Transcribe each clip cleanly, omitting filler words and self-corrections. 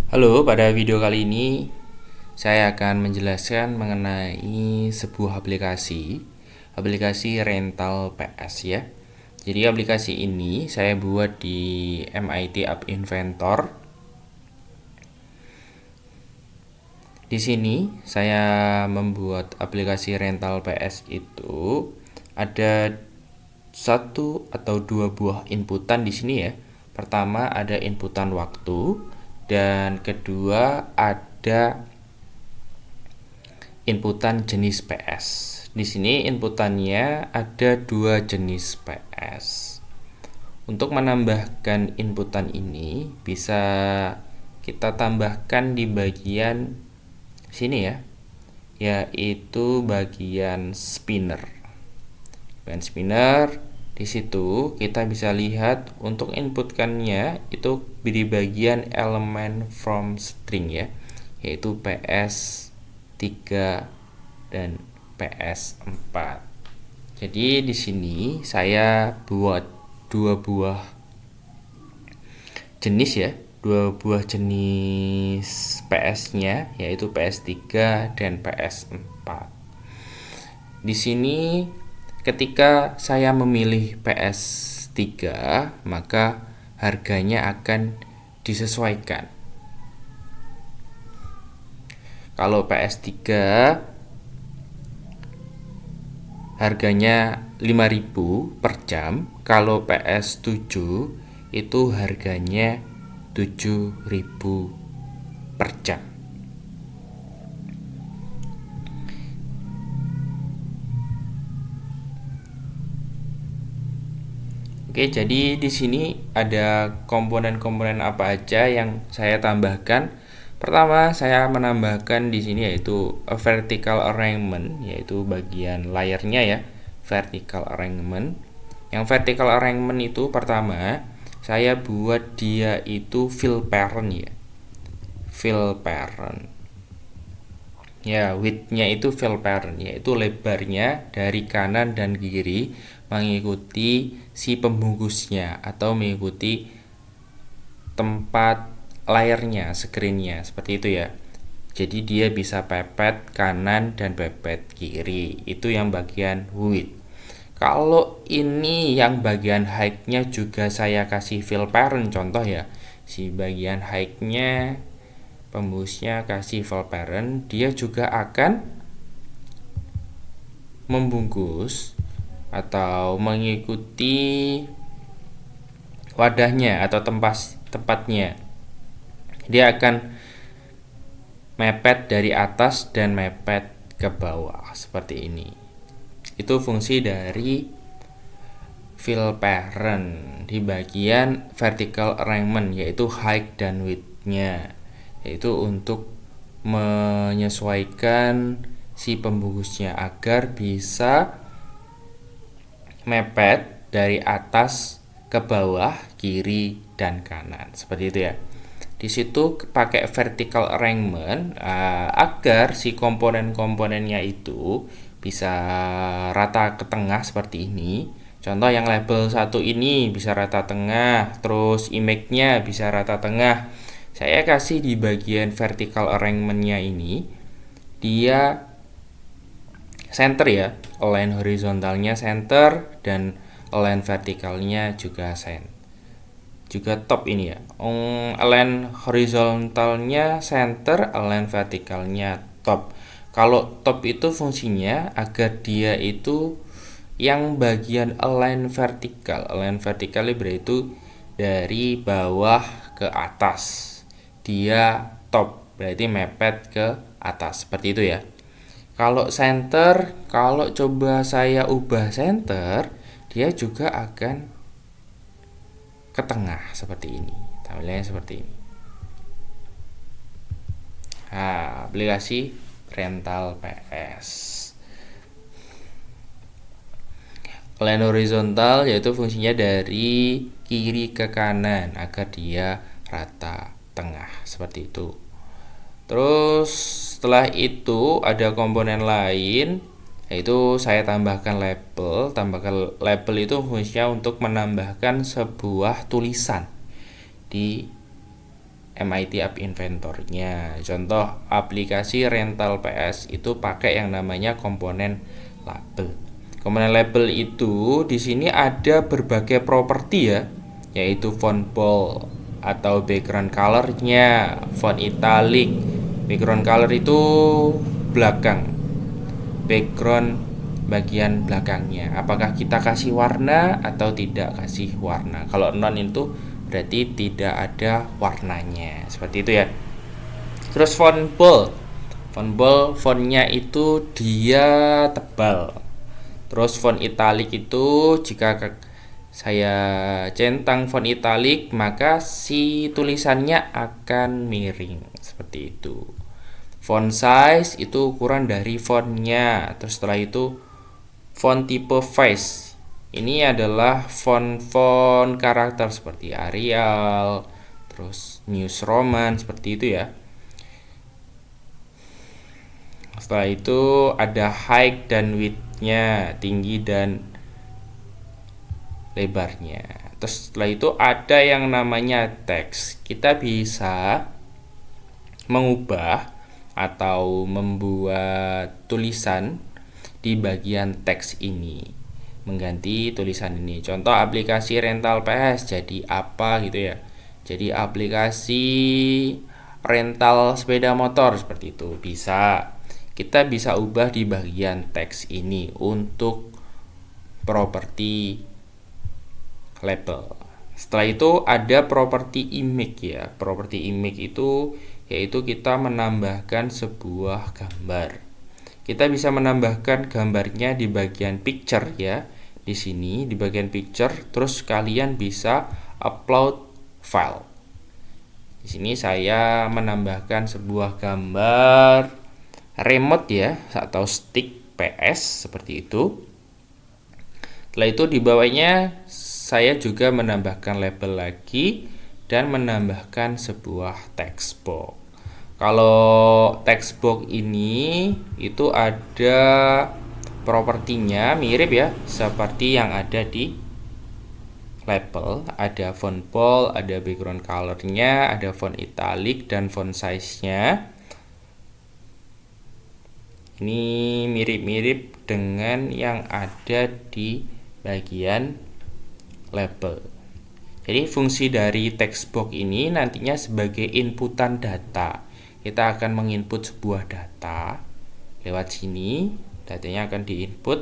Halo, pada video kali ini saya akan menjelaskan mengenai sebuah aplikasi rental PS ya. Jadi aplikasi ini saya buat di MIT App Inventor. Di sini saya membuat aplikasi rental PS itu ada satu atau dua buah inputan di sini ya. Pertama ada inputan waktu dan kedua ada inputan jenis PS. Di sini inputannya ada dua jenis PS. Untuk menambahkan inputan ini bisa kita tambahkan di bagian sini ya, yaitu bagian spinner. Bagian spinner di situ kita bisa lihat untuk inputkannya itu di bagian elemen from string ya, yaitu PS3 dan PS4. Jadi di sini saya buat dua buah jenis ya, dua buah jenis PS-nya yaitu PS3 dan PS4. Di sini ketika saya memilih PS3, maka harganya akan disesuaikan. Kalau PS3 harganya 5.000 per jam, kalau PS7 itu harganya 7.000 per jam. Oke, jadi di sini ada komponen-komponen apa aja yang saya tambahkan. Pertama, saya menambahkan di sini yaitu a vertical arrangement, yaitu bagian layarnya ya, vertical arrangement. Yang vertical arrangement itu pertama, saya buat dia itu fill parent ya. Fill parent. Ya, width-nya itu fill parent, yaitu lebarnya dari kanan dan kiri mengikuti si pembungkusnya atau mengikuti tempat layarnya, screen-nya, seperti itu ya. Jadi dia bisa pepet kanan dan pepet kiri. Itu yang bagian width. Kalau ini yang bagian height-nya juga saya kasih fill parent, contoh ya. Si bagian height-nya pembungkusnya kasih fill parent, dia juga akan membungkus atau mengikuti wadahnya atau tempatnya. Dia akan mepet dari atas dan mepet ke bawah seperti ini. Itu fungsi dari fill parent di bagian vertical arrangement, yaitu height dan width-nya, yaitu untuk menyesuaikan si pembungkusnya agar bisa mepet dari atas ke bawah, kiri dan kanan, seperti itu ya. Di situ pakai vertical arrangement agar si komponen-komponennya itu bisa rata ke tengah seperti ini. Contoh yang label 1 ini bisa rata tengah, terus image-nya bisa rata tengah. Saya kasih di bagian vertical arrangement-nya ini, dia center ya, align horizontalnya center dan align vertikalnya juga juga top ini ya. Align horizontalnya center, align vertikalnya top. Kalau top itu fungsinya agar dia itu yang bagian align vertikal berarti dari bawah ke atas. Dia top berarti mepet ke atas, seperti itu ya. Kalau center, kalau coba saya ubah center, dia juga akan ke tengah seperti ini. Tampilannya seperti ini. Nah, aplikasi rental PS. Align horizontal yaitu fungsinya dari kiri ke kanan agar dia rata tengah seperti itu. Terus setelah itu ada komponen lain, yaitu saya tambahkan label. Tambahkan label itu fungsinya untuk menambahkan sebuah tulisan di MIT App Inventor-nya. Contoh aplikasi rental PS itu pakai yang namanya komponen label. Komponen label itu di sini ada berbagai properti ya, yaitu font bold atau background color-nya, font italic. Background color itu belakang, background bagian belakangnya. Apakah kita kasih warna atau tidak kasih warna? Kalau non itu berarti tidak ada warnanya. Seperti itu ya. Terus font bold. Font bold fontnya itu dia tebal. Terus font italic itu jika saya centang font italic maka si tulisannya akan miring seperti itu. Font size itu ukuran dari fontnya. Terus setelah itu font tipe face. Ini adalah font karakter seperti Arial, terus News Roman seperti itu ya. Setelah itu ada height dan width-nya, tinggi dan lebarnya. Terus setelah itu ada yang namanya teks. Kita bisa mengubah atau membuat tulisan di bagian teks ini, mengganti tulisan ini. Contoh aplikasi rental PS jadi apa gitu ya. Jadi aplikasi rental sepeda motor seperti itu bisa. Kita bisa ubah di bagian teks ini untuk properti label. Setelah itu ada properti image ya. Properti image itu yaitu kita menambahkan sebuah gambar. Kita bisa menambahkan gambarnya di bagian picture ya. Di sini di bagian picture, terus kalian bisa upload file. Di sini saya menambahkan sebuah gambar remote ya atau stick PS seperti itu. Setelah itu di bawahnya saya juga menambahkan label lagi dan menambahkan sebuah text box. Kalau text box ini itu ada propertinya mirip ya seperti yang ada di label. Ada font bold, ada background color-nya, ada font italic dan font size-nya. Ini mirip-mirip dengan yang ada di bagian label. Jadi fungsi dari text box ini nantinya sebagai inputan data. Kita akan menginput sebuah data lewat sini, datanya akan diinput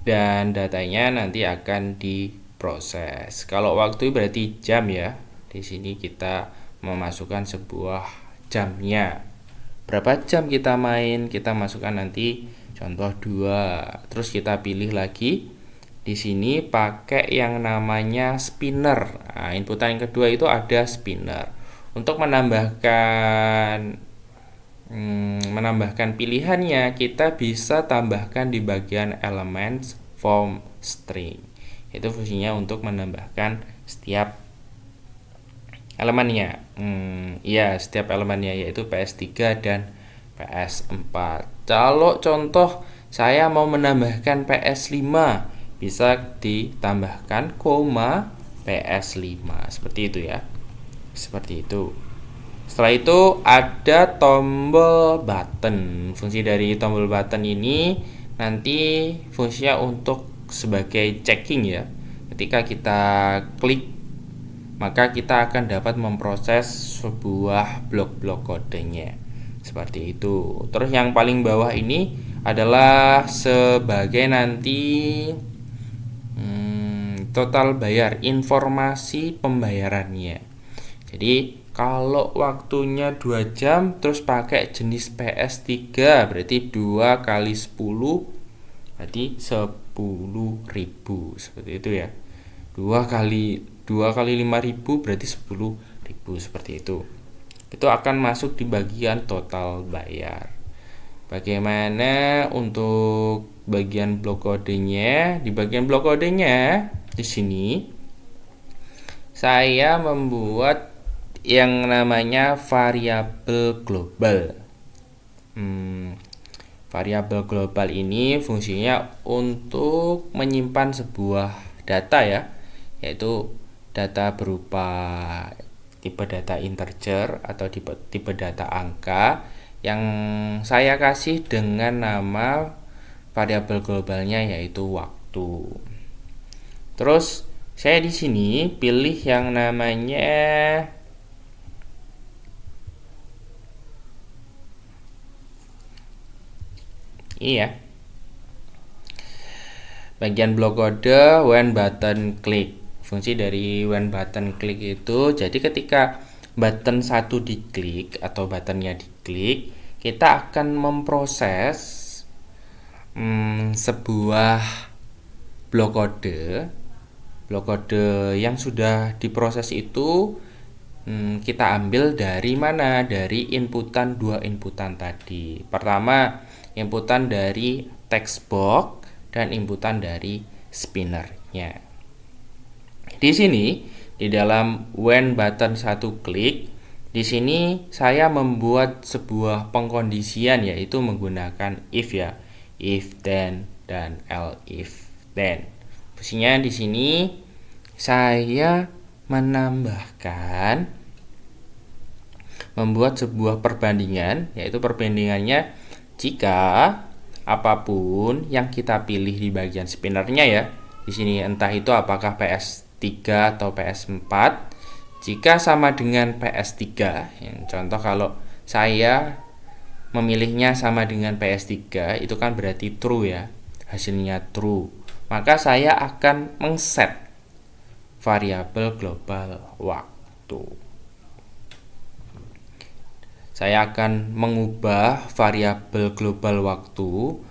dan datanya nanti akan diproses. Kalau waktu berarti jam ya. Di sini kita memasukkan sebuah jamnya. Berapa jam kita main? Kita masukkan nanti contoh 2. Terus kita pilih lagi. Di sini pakai yang namanya spinner. Nah, inputan yang kedua itu ada spinner. Untuk menambahkan pilihannya, kita bisa tambahkan di bagian elements form string. Itu fungsinya untuk menambahkan setiap elemennya. Setiap elemennya yaitu PS3 dan PS4. Kalau contoh saya mau menambahkan PS5, bisa ditambahkan koma PS5 seperti itu ya. Seperti itu. Setelah itu ada tombol button. Fungsi dari tombol button ini nanti fungsinya untuk sebagai checking ya. Ketika kita klik maka kita akan dapat memproses sebuah blok-blok kodenya. Seperti itu. Terus yang paling bawah ini adalah sebagai nanti total bayar, informasi pembayarannya. Jadi kalau waktunya 2 jam terus pakai jenis PS3 berarti 2 kali 10 berarti 10.000 seperti itu ya. 2 kali 5.000 berarti 10.000 seperti itu. Itu akan masuk di bagian total bayar. Bagaimana untuk bagian blok kodenya? Di bagian blok kodenya di sini saya membuat yang namanya variabel global. Variabel global ini fungsinya untuk menyimpan sebuah data ya, yaitu data berupa tipe data integer atau tipe data angka yang saya kasih dengan nama variabel globalnya yaitu waktu. Terus saya di sini pilih yang namanya iya. Bagian blok kode when button click. Fungsi dari when button click itu jadi ketika button satu diklik atau buttonnya diklik, kita akan memproses sebuah blok kode yang sudah diproses itu kita ambil dari mana? Dari dua inputan tadi. Pertama, inputan dari text box dan inputan dari spinnernya. Di sini di dalam when button satu klik, di sini saya membuat sebuah pengkondisian yaitu menggunakan if ya, if then dan elif then. Fungsinya di sini saya membuat sebuah perbandingan, yaitu perbandingannya jika apapun yang kita pilih di bagian spinnernya ya. Di sini entah itu apakah PS3 atau PS4. Jika sama dengan PS3, yang contoh kalau saya memilihnya sama dengan PS3, itu kan berarti true ya. Hasilnya true. Maka saya akan mengset variabel global waktu. Saya akan mengubah variabel global waktu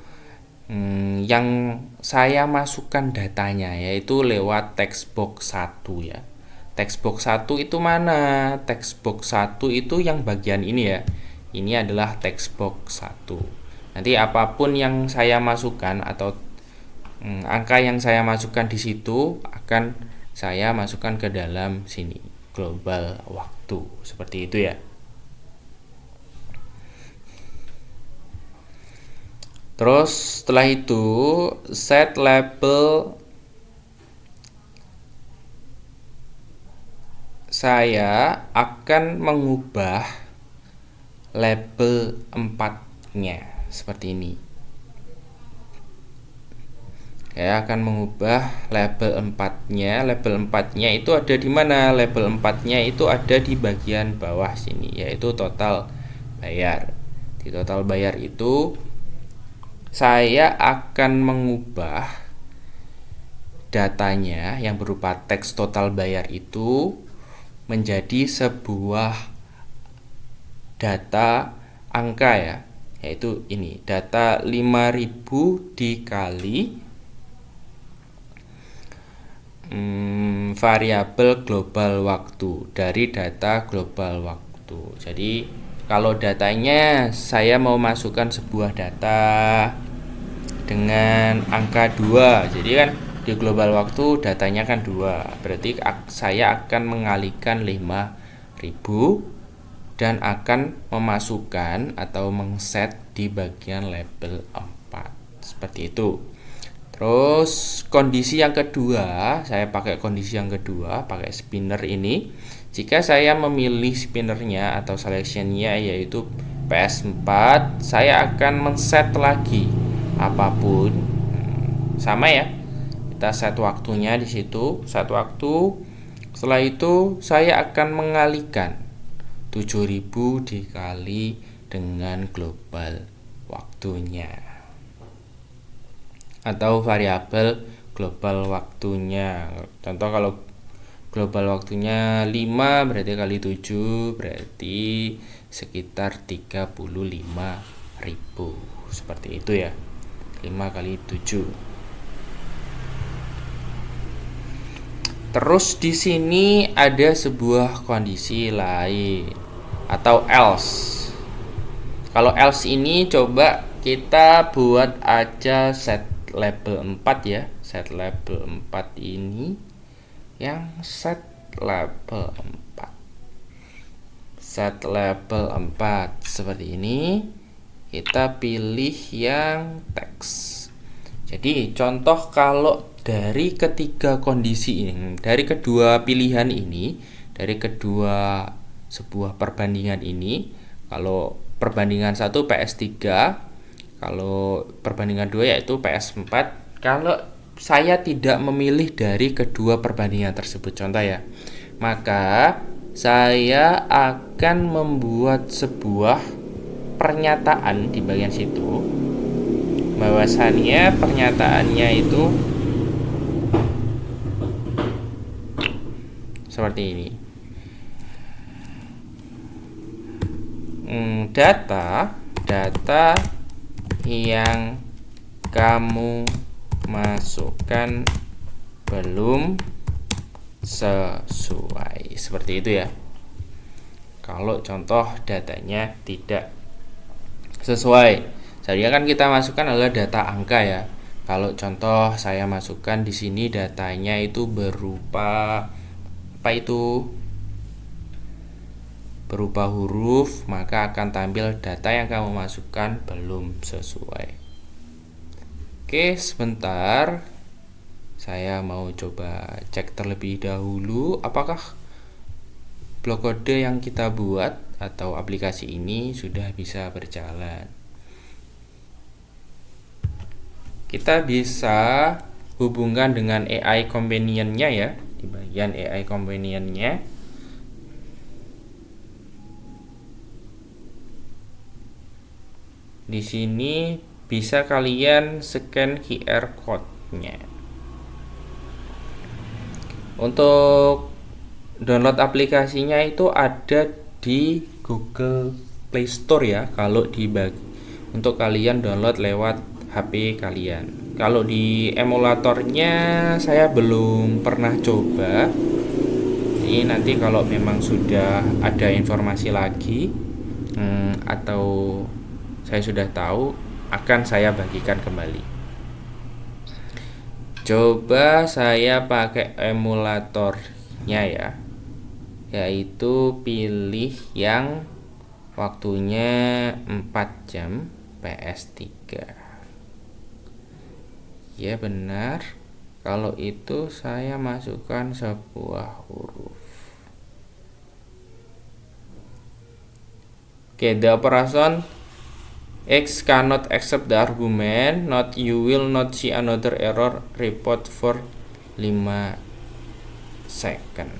yang saya masukkan datanya yaitu lewat text box 1 ya. Text box 1 itu mana? Text box 1 itu yang bagian ini ya. Ini adalah text box 1. Nanti apapun yang saya masukkan atau angka yang saya masukkan di situ akan saya masukkan ke dalam sini global waktu. Seperti itu ya. Terus setelah itu set label, saya akan mengubah label 4-nya seperti ini. Saya akan mengubah label 4-nya. Label 4-nya itu ada di mana? Label 4-nya itu ada di bagian bawah sini, yaitu total bayar. Di total bayar itu saya akan mengubah datanya yang berupa teks total bayar itu menjadi sebuah data angka ya, yaitu ini data 5000 dikali variabel global waktu dari data global waktu. Jadi kalau datanya saya mau masukkan sebuah data dengan angka 2. Jadi kan di global waktu datanya kan 2. Berarti saya akan mengalihkan 5000 dan akan memasukkan atau mengset di bagian label 4. Seperti itu. Terus kondisi yang kedua, saya pakai kondisi yang kedua, pakai spinner ini. Jika saya memilih spinnernya atau selectionnya yaitu PS4, saya akan men-set lagi apapun sama ya, kita set waktunya di situ, set waktu. Setelah itu saya akan mengalihkan 7000 dikali dengan global waktunya atau variabel global waktunya. Contoh kalau global waktunya 5 berarti kali 7 berarti sekitar 35.000. Seperti itu ya. 5 kali 7. Terus di sini ada sebuah kondisi lain atau else. Kalau else ini coba kita buat aja set label 4 ya. Set label 4 ini yang set label 4. Set label 4 seperti ini. Kita pilih yang teks. Jadi contoh kalau dari ketiga kondisi ini, dari kedua pilihan ini, dari kedua sebuah perbandingan ini, kalau perbandingan 1 PS3, kalau perbandingan 2 yaitu PS4, kalau saya tidak memilih dari kedua perbandingan tersebut, contoh ya, maka saya akan membuat sebuah pernyataan di bagian situ, bahwasannya pernyataannya itu seperti ini. Data yang kamu masukkan belum sesuai, seperti itu ya. Kalau contoh datanya tidak sesuai, jadi kan kita masukkan adalah data angka ya. Kalau contoh saya masukkan di sini datanya itu berupa apa itu? Berupa huruf, maka akan tampil data yang kamu masukkan belum sesuai. Oke, sebentar. Saya mau coba cek terlebih dahulu apakah blok kode yang kita buat atau aplikasi ini sudah bisa berjalan. Kita bisa hubungkan dengan AI companion-nya ya, di bagian AI companion-nya. Di sini bisa kalian scan QR code-nya. Untuk download aplikasinya itu ada di Google Play Store ya, kalau untuk kalian download lewat HP kalian. Kalau di emulatornya saya belum pernah coba. Jadi nanti kalau memang sudah ada informasi lagi atau saya sudah tahu, akan saya bagikan kembali. Coba saya pakai emulatornya ya, yaitu pilih yang waktunya 4 jam PS3. Ya benar, kalau itu saya masukkan sebuah huruf. Oke, the operation X cannot accept the argument, not you will not see another error report for 5 second.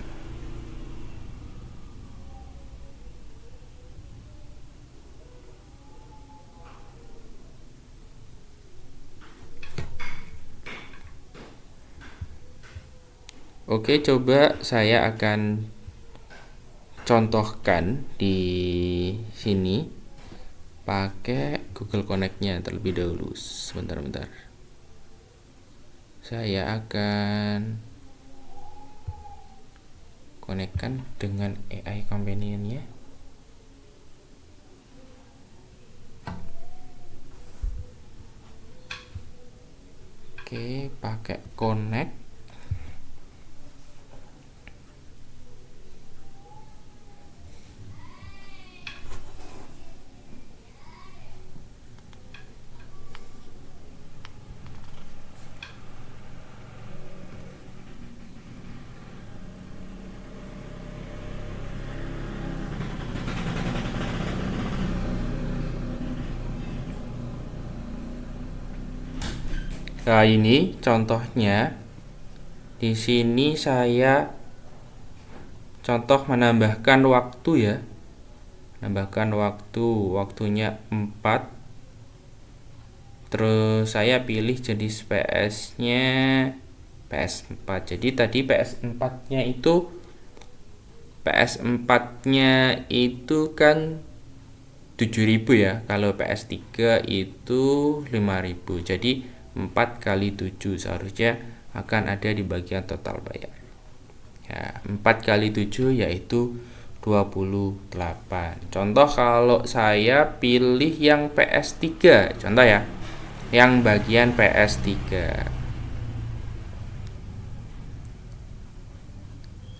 Oke, coba saya akan contohkan di sini pakai Google Connect-nya terlebih dahulu. Sebentar. Saya akan konekkan dengan AI companion-nya. Oke, pakai connect. Nah, ini contohnya. Di sini saya contoh menambahkan waktu ya. Menambahkan waktunya 4. Terus saya pilih jenis PS-nya PS4. Jadi tadi PS4-nya itu kan 7.000 ya. Kalau PS3 itu 5.000. Jadi 4 kali 7 seharusnya akan ada di bagian total bayar ya. 4 kali 7 yaitu 28. Contoh kalau saya pilih yang PS3, contoh ya, yang bagian PS3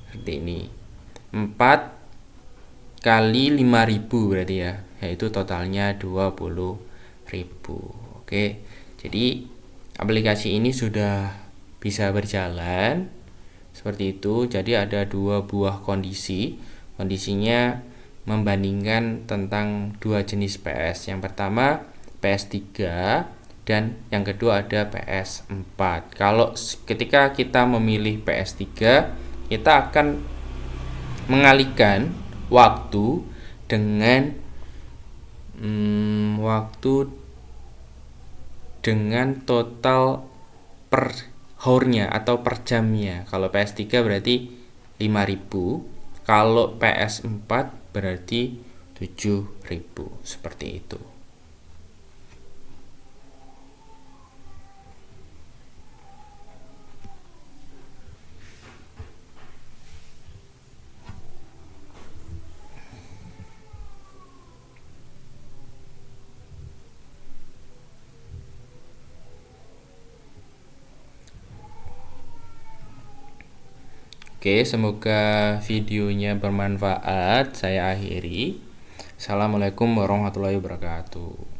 seperti ini, 4 kali 5.000 berarti ya, yaitu totalnya 20.000. Oke, jadi aplikasi ini sudah bisa berjalan seperti itu. Jadi ada dua buah kondisi. Kondisinya membandingkan tentang dua jenis PS. Yang pertama PS3 dan yang kedua ada PS4. Kalau ketika kita memilih PS3, kita akan mengalihkan waktu dengan total per hournya atau per jamnya. Kalau PS3 berarti 5.000, kalau PS4 berarti 7.000, seperti itu. Oke, semoga videonya bermanfaat. Saya akhiri. Assalamualaikum warahmatullahi wabarakatuh.